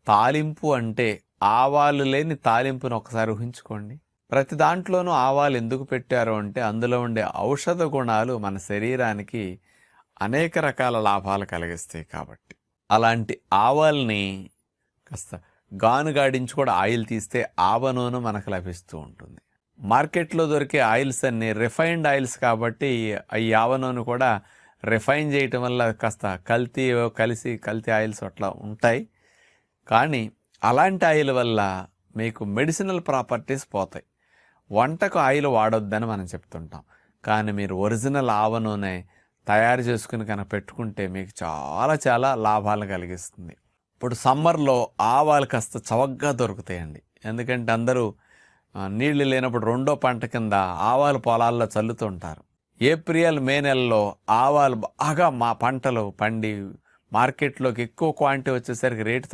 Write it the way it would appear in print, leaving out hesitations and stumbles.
తాలింపు అంటే ఆవాలు లేని తాలింపును ఒకసారి ఊహించుకోండి. ప్రతి దాంట్లోనూ ఆవాలు ఎందుకు పెట్టారు అంటే అందులో ఉండే ఔషధ గుణాలు మన శరీరానికి అనేక రకాల లాభాలు కలిగిస్తాయి కాబట్టి. అలాంటి ఆవాల్ని కాస్త గానుగాడించి కూడా ఆయిల్ తీస్తే ఆవ నూనె మనకు లభిస్తూ ఉంటుంది. మార్కెట్లో దొరికే ఆయిల్స్ అన్నీ రిఫైన్డ్ ఆయిల్స్ కాబట్టి ఈ ఆవ నూనె కూడా రిఫైన్ చేయటం వల్ల కాస్త కల్తీ ఆయిల్స్ అట్లా ఉంటాయి. కానీ అలాంటి ఆయిల్ వల్ల మీకు మెడిసినల్ ప్రాపర్టీస్ పోతాయి. వంటకు ఆయిల్ వాడొద్దని మనం చెప్తుంటాం. కానీ మీరు ఒరిజినల్ ఆవ నూనె తయారు చేసుకుని కనుక పెట్టుకుంటే మీకు చాలా చాలా లాభాలు కలిగిస్తుంది. ఇప్పుడు సమ్మర్లో ఆవాలు కాస్త చవకగా దొరుకుతాయండి. ఎందుకంటే అందరూ నీళ్లు లేనప్పుడు రెండో పంట కింద ఆవాలు పొలాల్లో చల్లుతుంటారు. ఏప్రిల్ మే నెలలో ఆవాలు బాగా మా పంటలు పండి మార్కెట్లోకి ఎక్కువ క్వాంటిటీ వచ్చేసరికి రేటు